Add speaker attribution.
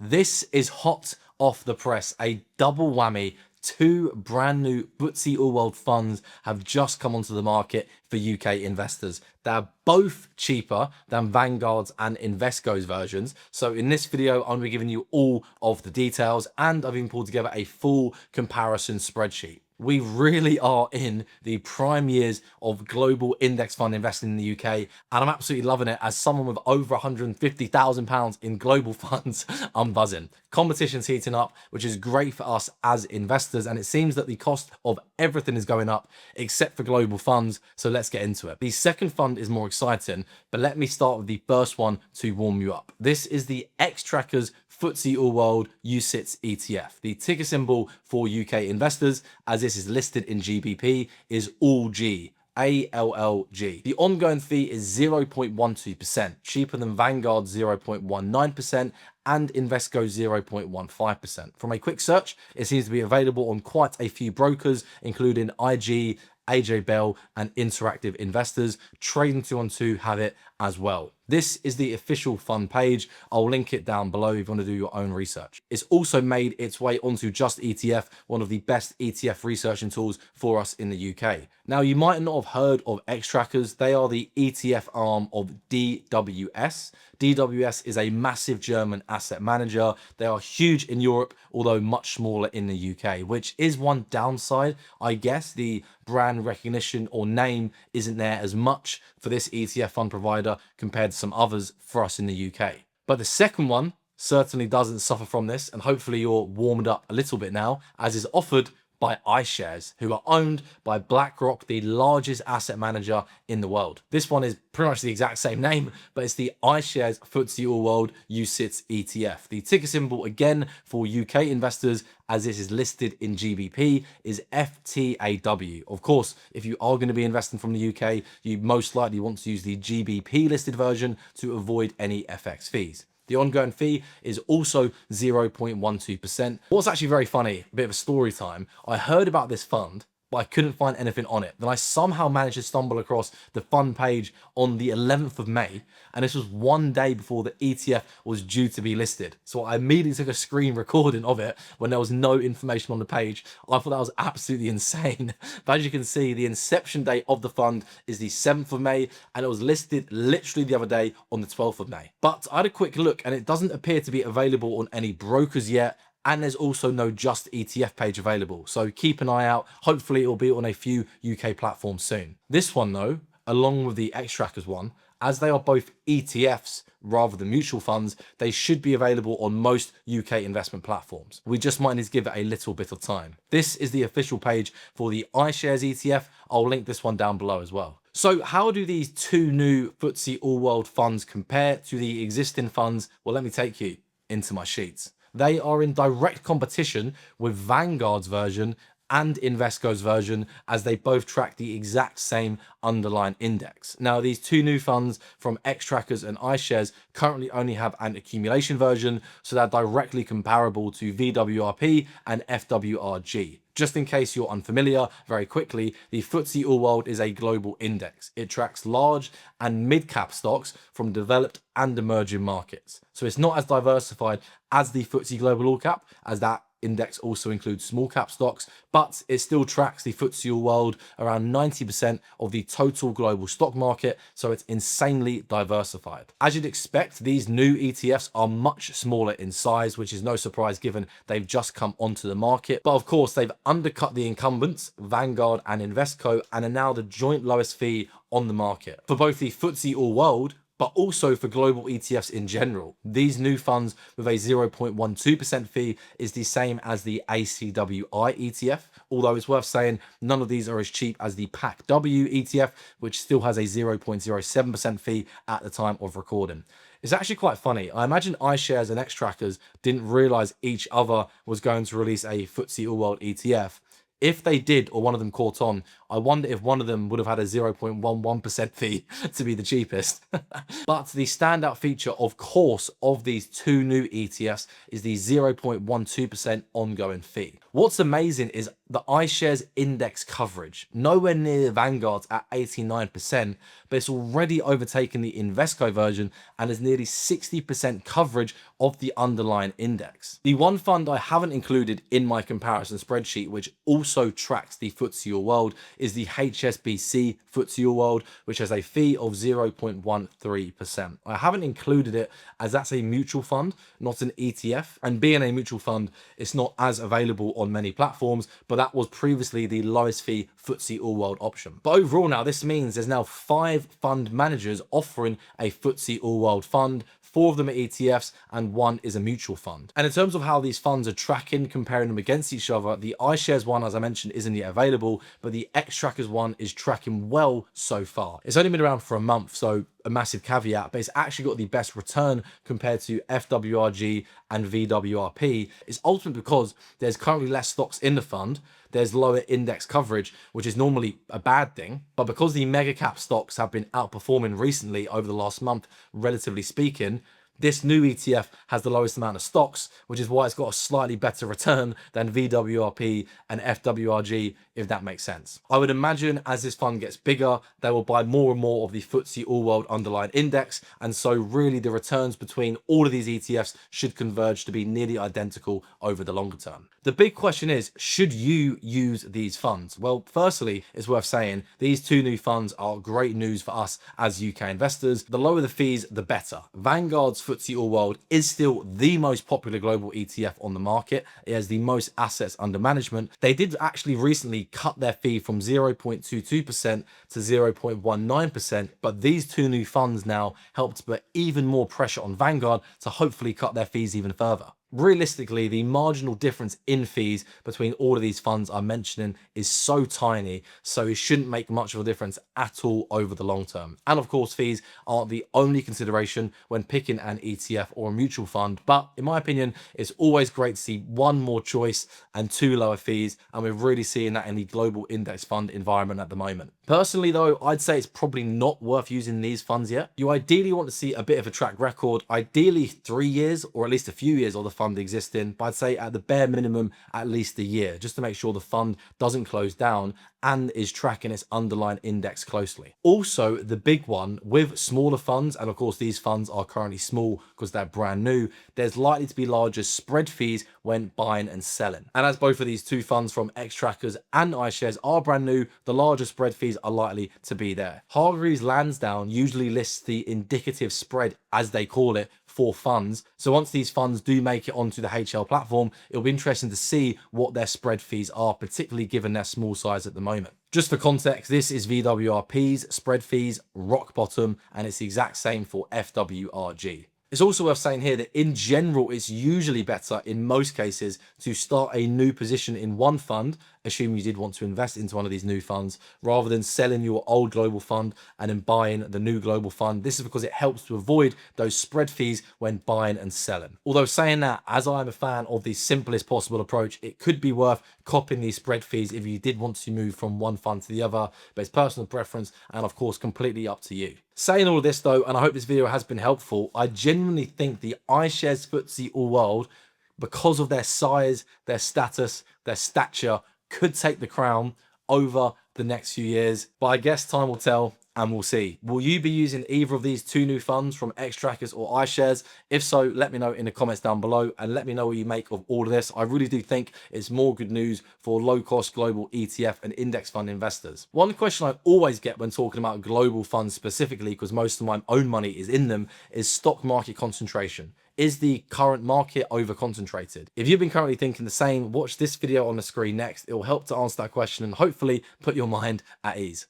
Speaker 1: This is hot off the press, a double whammy. Two brand new FTSE All World funds have just come onto the market for UK investors. They're both cheaper than Vanguard's and Invesco's versions. So in this video, I'm going to be giving you all of the details, and I've even pulled together a full comparison spreadsheet. We really are in the prime years of global index fund investing in the UK, and I'm absolutely loving it. As someone with over £150,000 in global funds, I'm buzzing. Competition's heating up, which is great for us as investors, and it seems that the cost of everything is going up except for global funds, so let's get into it. The second fund is more exciting, but let me start with the first one to warm you up. This is the Xtrackers FTSE All World UCITS ETF. The ticker symbol for UK investors, as this is listed in GBP, is ALLG. ALLG. The ongoing fee is 0.12%, cheaper than Vanguard's 0.19% and Invesco's 0.15%. From a quick search, it seems to be available on quite a few brokers, including IG, AJ Bell, and Interactive Investors. Trading212 have it as well. This is the official fund page. I'll link it down below if you want to do your own research. It's also made its way onto Just ETF, one of the best ETF researching tools for us in the UK. Now, you might not have heard of Xtrackers. They are the ETF arm of DWS. DWS is a massive German asset manager. They are huge in Europe, although much smaller in the UK, which is one downside, I guess. The brand recognition or name isn't there as much for this ETF fund provider compared to some others for us in the UK. But the second one certainly doesn't suffer from this, and hopefully you're warmed up a little bit now, as is offered by iShares, who are owned by BlackRock, the largest asset manager in the world. This one is pretty much the exact same name, but it's the iShares FTSE All World UCITS ETF. The ticker symbol, again, for UK investors, as this is listed in GBP, is FTAW. Of course, if you are going to be investing from the UK, you most likely want to use the GBP listed version to avoid any FX fees. The ongoing fee is also 0.12%. What's actually very funny, a bit of a story time, I heard about this fund, but I couldn't find anything on it. Then I somehow managed to stumble across the fund page on the 11th of May, and this was one day before the ETF was due to be listed. So I immediately took a screen recording of it when there was no information on the page. I thought that was absolutely insane. But as you can see, the inception date of the fund is the 7th of May, and it was listed literally the other day on the 12th of May. But I had a quick look, and it doesn't appear to be available on any brokers yet. And there's also no Just ETF page available. So keep an eye out. Hopefully it will be on a few UK platforms soon. This one though, along with the Xtrackers one, as they are both ETFs rather than mutual funds, they should be available on most UK investment platforms. We just might need to give it a little bit of time. This is the official page for the iShares ETF. I'll link this one down below as well. So how do these two new FTSE All World funds compare to the existing funds? Well, let me take you into my sheets. They are in direct competition with Vanguard's version and Invesco's version, as they both track the exact same underlying index. Now, these two new funds from Xtrackers and iShares currently only have an accumulation version, so they're directly comparable to VWRP and FWRG. Just in case you're unfamiliar, very quickly, the FTSE All World is a global index. It tracks large and mid-cap stocks from developed and emerging markets. So it's not as diversified as the FTSE Global All Cap, as that index also includes small cap stocks, but it still tracks the FTSE All World, around 90% of the total global stock market, so it's insanely diversified. As you'd expect, these new ETFs are much smaller in size, which is no surprise given they've just come onto the market. But of course, they've undercut the incumbents, Vanguard and Invesco, and are now the joint lowest fee on the market. For both the FTSE All World, but also for global ETFs in general, these new funds with a 0.12% fee is the same as the ACWI ETF, although it's worth saying none of these are as cheap as the PACW ETF, which still has a 0.07% fee at the time of recording. It's actually quite funny. I imagine iShares and Xtrackers didn't realize each other was going to release a FTSE All World ETF. If they did, or one of them caught on, I wonder if one of them would have had a 0.11% fee to be the cheapest. But the standout feature, of course, of these two new ETFs is the 0.12% ongoing fee. What's amazing is the iShares index coverage, nowhere near Vanguard's at 89%, but it's already overtaken the Invesco version and has nearly 60% coverage of the underlying index. The one fund I haven't included in my comparison spreadsheet, which also tracks the FTSE All World, is the HSBC FTSE All World, which has a fee of 0.13%. I haven't included it as that's a mutual fund, not an ETF, and being a mutual fund, it's not as available on many platforms, but that was previously the lowest fee FTSE All World option. But overall now, this means there's now 5 fund managers offering a FTSE All World fund. 4 of them are ETFs and 1 is a mutual fund. And in terms of how these funds are tracking, comparing them against each other, the iShares one, as I mentioned, isn't yet available, but the Xtrackers one is tracking well so far. It's only been around for a month, so a massive caveat, but it's actually got the best return compared to FWRG and VWRP. It's ultimately because there's currently less stocks in the fund, there's lower index coverage, which is normally a bad thing, but because the mega cap stocks have been outperforming recently over the last month, relatively speaking, this new ETF has the lowest amount of stocks, which is why it's got a slightly better return than VWRP and FWRG, if that makes sense. I would imagine as this fund gets bigger, they will buy more and more of the FTSE All World underlying index. And so really the returns between all of these ETFs should converge to be nearly identical over the longer term. The big question is, should you use these funds? Well, firstly, it's worth saying these 2 new funds are great news for us as UK investors. The lower the fees, the better. Vanguard's FTSE All World is still the most popular global ETF on the market. It has the most assets under management. They did actually recently cut their fee from 0.22% to 0.19%, but these 2 new funds now help to put even more pressure on Vanguard to hopefully cut their fees even further. Realistically, the marginal difference in fees between all of these funds I'm mentioning is so tiny, so it shouldn't make much of a difference at all over the long term. And of course, fees aren't the only consideration when picking an ETF or a mutual fund, but in my opinion, it's always great to see 1 more choice and 2 lower fees, and we're really seeing that in the global index fund environment at the moment. Personally though, I'd say it's probably not worth using these funds yet. You ideally want to see a bit of a track record, ideally 3 years or at least a few years of the fund existing, but I'd say at the bare minimum at least a year, just to make sure the fund doesn't close down and is tracking its underlying index closely. Also, the big one with smaller funds, and of course these funds are currently small because they're brand new, there's likely to be larger spread fees when buying and selling. And as both of these 2 funds from Xtrackers and iShares are brand new, the larger spread fees are likely to be there. Hargreaves Lansdown usually lists the indicative spread, as they call it, for funds. So once these funds do make it onto the HL platform, it'll be interesting to see what their spread fees are, particularly given their small size at the moment. Just for context, this is VWRP's spread fees, rock bottom, and it's the exact same for FWRG. It's also worth saying here that in general, it's usually better in most cases to start a new position in one fund, assuming you did want to invest into one of these new funds, rather than selling your old global fund and then buying the new global fund. This is because it helps to avoid those spread fees when buying and selling. Although saying that, as I'm a fan of the simplest possible approach, it could be worth copying these spread fees if you did want to move from one fund to the other, but it's personal preference and of course completely up to you. Saying all of this though, and I hope this video has been helpful, I genuinely think the iShares FTSE All World, because of their size, their status, their stature, could take the crown over the next few years. But I guess time will tell and we'll see. Will you be using either of these 2 new funds from Xtrackers or iShares? If so, let me know in the comments down below and let me know what you make of all of this. I really do think it's more good news for low-cost global ETF and index fund investors. One question I always get when talking about global funds specifically, because most of my own money is in them, is stock market concentration. Is the current market over concentrated? If you've been currently thinking the same, watch this video on the screen next. It will help to answer that question and hopefully put your mind at ease.